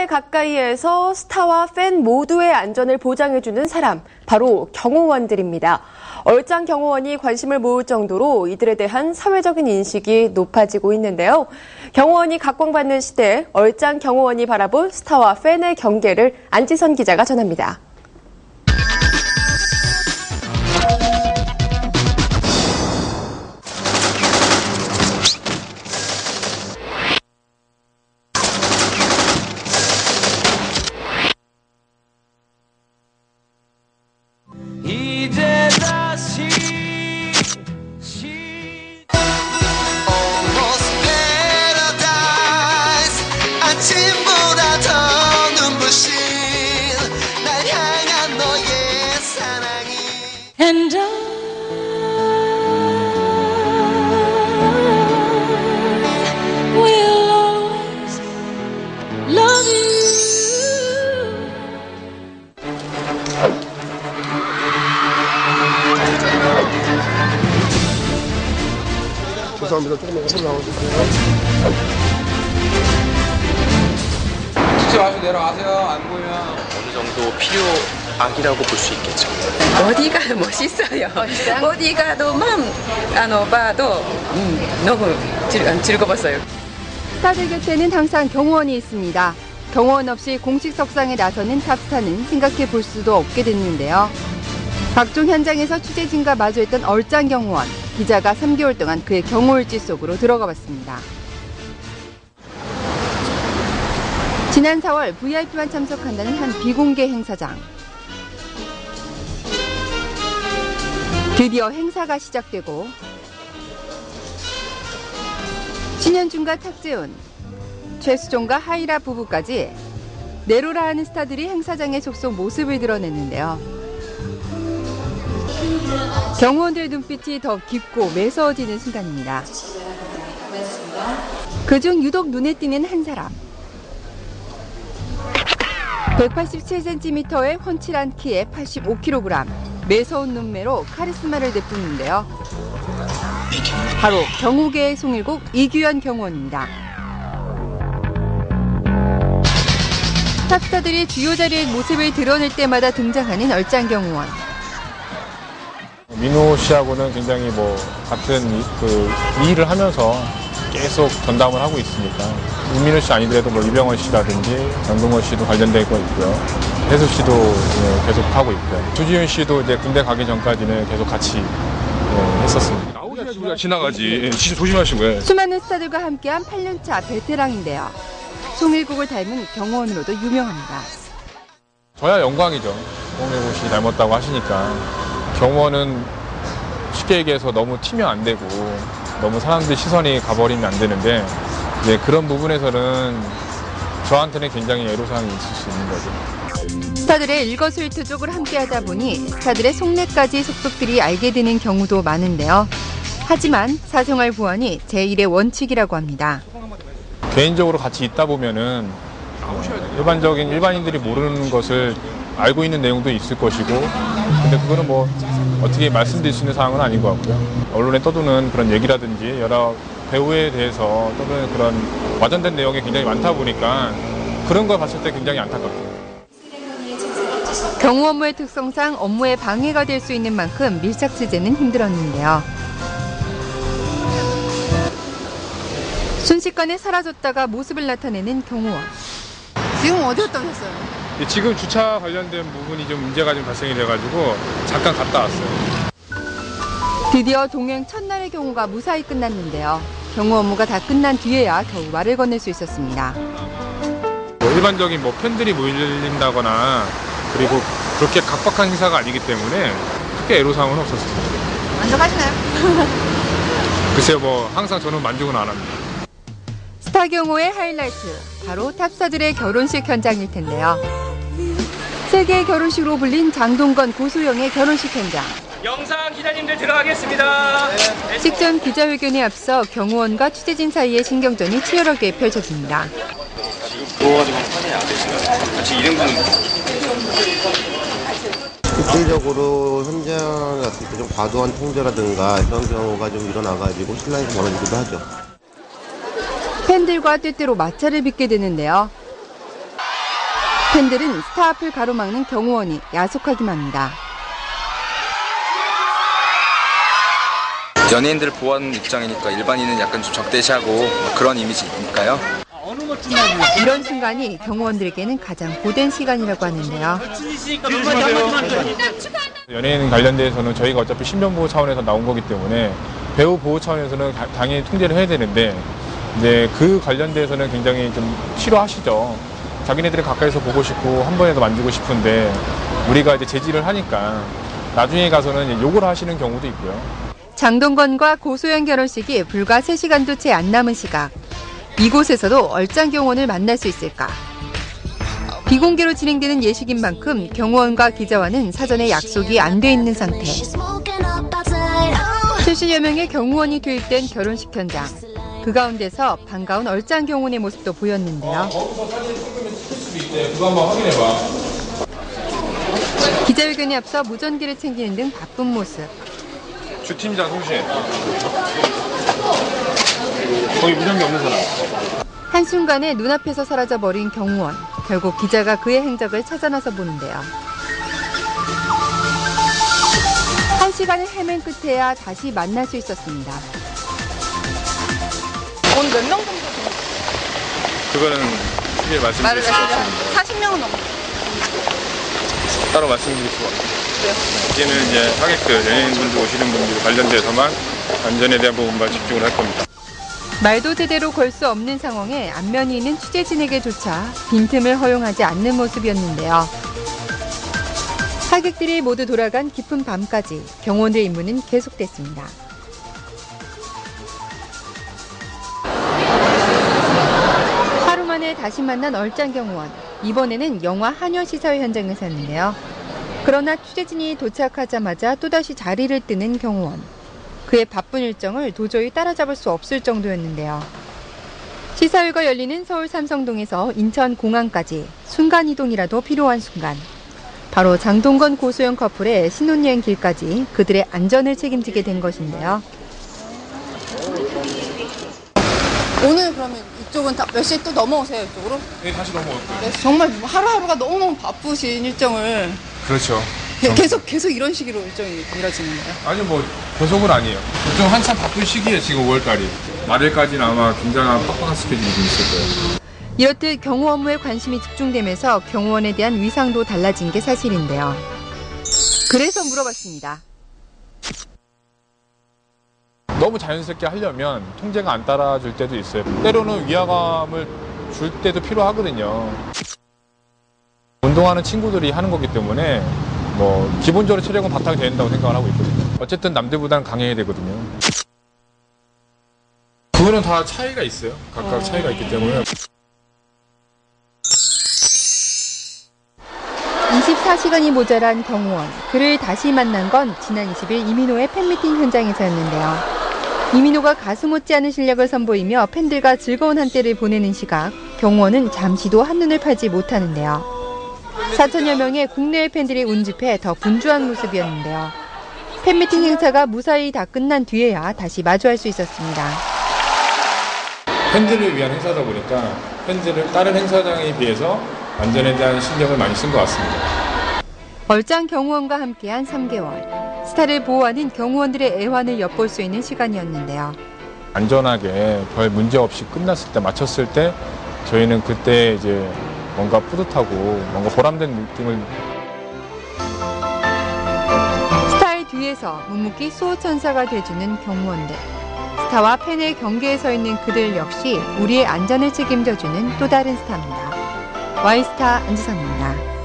가까이에서 스타와 팬 모두의 안전을 보장해주는 사람, 바로 경호원들입니다. 얼짱 경호원이 관심을 모을 정도로 이들에 대한 사회적인 인식이 높아지고 있는데요. 경호원이 각광받는 시대, 얼짱 경호원이 바라본 스타와 팬의 경계를 안지선 기자가 전합니다. And I will always love you. 죄송합니다. 조금만 옆으로 나와주세요. 직접 와서 내려가세요. 안 보이면. 어느 정도 필요악이라고 볼 수 있겠죠. 어디가 멋있어요. 어디 가도만 봐도 너무 즐거웠어요. 스타들 곁에는 항상 경호원이 있습니다. 경호원 없이 공식 석상에 나서는 탑스타는 생각해 볼 수도 없게 됐는데요. 각종 현장에서 취재진과 마주했던 얼짱 경호원. 기자가 3개월 동안 그의 경호일지 속으로 들어가 봤습니다. 지난 4월 VIP만 참석한다는 한 비공개 행사장. 드디어 행사가 시작되고 신현준과 탁재훈, 최수종과 하이라 부부까지 내로라 하는 스타들이 행사장에 속속 모습을 드러냈는데요. 경호원들의 눈빛이 더 깊고 매서워지는 순간입니다. 그중 유독 눈에 띄는 한 사람. 187cm의 훤칠한 키에 85kg, 매서운 눈매로 카리스마를 내뿜는데요. 바로 경호계의 송일국 이규현 경호원입니다. 탑스타들이 주요 자리의 모습을 드러낼 때마다 등장하는 얼짱 경호원. 민호 씨하고는 굉장히 같은 이 일을 하면서 계속 전담을 하고 있으니까 윤민호 씨 아니더라도 이병헌 씨라든지 장동건 씨도 관련되고 있고요. 혜수 씨도 계속 하고 있고요. 주지훈 씨도 이제 군대 가기 전까지는 계속 같이 했었습니다. 나오셔야지 우리가 지나가지. 진짜 조심하시고요. 수많은 스타들과 함께한 8년차 베테랑인데요. 송일국을 닮은 경호원으로도 유명합니다. 저야 영광이죠. 송일국 씨 닮았다고 하시니까. 경호원은 쉽게 얘기해서 너무 튀면 안 되고 너무 사람들 시선이 가버리면 안 되는데 이제 그런 부분에서는 저한테는 굉장히 애로사항이 있을 수 있는 거죠. 스타들의 일거수일투족을 함께하다 보니 스타들의 속내까지 속속들이 알게 되는 경우도 많은데요. 하지만 사생활 보안이 제1의 원칙이라고 합니다. 개인적으로 같이 있다 보면은 일반인들이 모르는 것을 알고 있는 내용도 있을 것이고 근데 그거는 어떻게 말씀드릴 수 있는 사항은 아닌 것 같고요. 언론에 떠도는 그런 얘기라든지 여러 배우에 대해서 떠도는 그런 와전된 내용이 굉장히 많다 보니까 그런 걸 봤을 때 굉장히 안타깝죠. 경호 업무의 특성상 업무에 방해가 될 수 있는 만큼 밀착 취재는 힘들었는데요. 순식간에 사라졌다가 모습을 나타내는 경호원. 지금 어디 갔다 오셨어요? 지금 주차 관련된 부분이 좀 문제가 좀 발생이 돼가지고 잠깐 갔다 왔어요. 드디어 동행 첫날의 경호가 무사히 끝났는데요. 경호 업무가 다 끝난 뒤에야 겨우 말을 건넬 수 있었습니다. 일반적인 팬들이 모인다거나 그리고 그렇게 각박한 행사가 아니기 때문에 크게 애로사항은 없었습니다. 만족하시나요? 글쎄요, 항상 저는 만족은 안 합니다. 스타 경호의 하이라이트, 바로 탑스타들의 결혼식 현장일 텐데요. 세계의 결혼식으로 불린 장동건, 고소영의 결혼식 현장. 영상 기자님들 들어가겠습니다. 식전 기자회견에 앞서 경호원과 취재진 사이의 신경전이 치열하게 펼쳐집니다. 부어가지고 화내 안 되시나요? 같이 이름은 실질적으로 현장 같은 때 좀 과도한 통제라든가 이런 경우가 좀 일어나가지고 혼란이 벌어지기도 하죠. 팬들과 때때로 마찰을 빚게 되는데요. 팬들은 스타 앞을 가로막는 경호원이 야속하기만 합니다. 연예인들을 보호하는 입장이니까 일반인은 약간 좀 적대시하고 그런 이미지니까요. 이런 순간이 경호원들에게는 가장 고된 시간이라고 하는데요. 연예인 관련돼서는 저희가 어차피 신변보호 차원에서 나온 거기 때문에 배우 보호 차원에서는 당연히 통제를 해야 되는데 이제 그 관련돼서는 굉장히 좀 싫어하시죠. 자기네들이 가까이서 보고 싶고 한 번에 더 만지고 싶은데 우리가 이제 제지를 하니까 나중에 가서는 욕을 하시는 경우도 있고요. 장동건과 고소영 결혼식이 불과 3시간도 채 안 남은 시각. 이곳에서도 얼짱 경호원을 만날 수 있을까? 비공개로 진행되는 예식인 만큼 경호원과 기자와는 사전에 약속이 안 돼 있는 상태. 70여 명의 경호원이 투입된 결혼식 현장. 그 가운데서 반가운 얼짱 경호원의 모습도 보였는데요. 그거 한번 확인해봐. 기자회견에 앞서 무전기를 챙기는 등 바쁜 모습. 주팀장 송신. 거기 무전기 없는 사람. 한순간에 눈앞에서 사라져버린 경호원. 결국 기자가 그의 행적을 찾아 나서 보는데요. 1시간을 헤맨 끝에야 다시 만날 수 있었습니다. 오늘 몇 명 정도 돼요? 그거는 크게 말씀드릴 수 없습니다. 40명은 넘어요. 따로 말씀드릴 수가 없습니다. 이제는 이제 하객들, 연예인분들 오시는 분들 관련돼서만 안전에 대한 부분만 집중을 할 겁니다. 말도 제대로 걸 수 없는 상황에 안면이 있는 취재진에게조차 빈틈을 허용하지 않는 모습이었는데요. 하객들이 모두 돌아간 깊은 밤까지 경호원들의 임무는 계속됐습니다. 하루 만에 다시 만난 얼짱 경호원. 이번에는 영화 한여 시사회 현장에서였는데요. 그러나 취재진이 도착하자마자 또다시 자리를 뜨는 경호원. 그의 바쁜 일정을 도저히 따라잡을 수 없을 정도였는데요. 시사회가 열리는 서울 삼성동에서 인천 공항까지 순간이동이라도 필요한 순간. 바로 장동건 고소영 커플의 신혼여행 길까지 그들의 안전을 책임지게 된 것인데요. 오늘 그러면 이쪽은 몇 시에 또 넘어오세요, 이쪽으로? 네, 다시 넘어올 거예요. 네, 정말 하루하루가 너무너무 바쁘신 일정을 그렇죠. 계속 이런 식으로 일정이 이뤄지는 거예요? 아니요, 뭐 계속은 아니에요. 좀 한참 바쁜 시기에 지금 5월달이. 말일까지는 아마 굉장한 빡빡한 스케줄이 좀 있을 거예요. 이렇듯 경호 업무에 관심이 집중되면서 경호원에 대한 위상도 달라진 게 사실인데요. 그래서 물어봤습니다. 너무 자연스럽게 하려면 통제가 안 따라줄 때도 있어요. 때로는 위화감을 줄 때도 필요하거든요. 운동하는 친구들이 하는 거기 때문에 뭐 기본적으로 체력은 바탕이 된다고 생각을 하고 있거든요. 어쨌든 남들보다는 강해야 되거든요. 그거는 다 차이가 있어요. 각각 차이가 있기 때문에. 24시간이 모자란 경호원. 그를 다시 만난 건 지난 20일 이민호의 팬미팅 현장에서였는데요. 이민호가 가수 못지않은 실력을 선보이며 팬들과 즐거운 한때를 보내는 시각, 경호원은 잠시도 한눈을 팔지 못하는데요. 4천여 명의 국내외 팬들이 운집해 더 분주한 모습이었는데요. 팬미팅 행사가 무사히 다 끝난 뒤에야 다시 마주할 수 있었습니다. 팬들을 위한 행사다 보니까 팬들을 다른 행사장에 비해서 안전에 대한 신경을 많이 쓴 것 같습니다. 얼짱 경호원과 함께한 3개월. 스타를 보호하는 경호원들의 애환을 엿볼 수 있는 시간이었는데요. 안전하게 별 문제 없이 끝났을 때, 마쳤을 때 저희는 그때 이제 뭔가 뿌듯하고 뭔가 보람된 느낌을. 스타의 뒤에서 묵묵히 수호천사가 돼주는 경호원들. 스타와 팬의 경계에 서 있는 그들 역시 우리의 안전을 책임져주는 또 다른 스타입니다. Y스타 안지선입니다.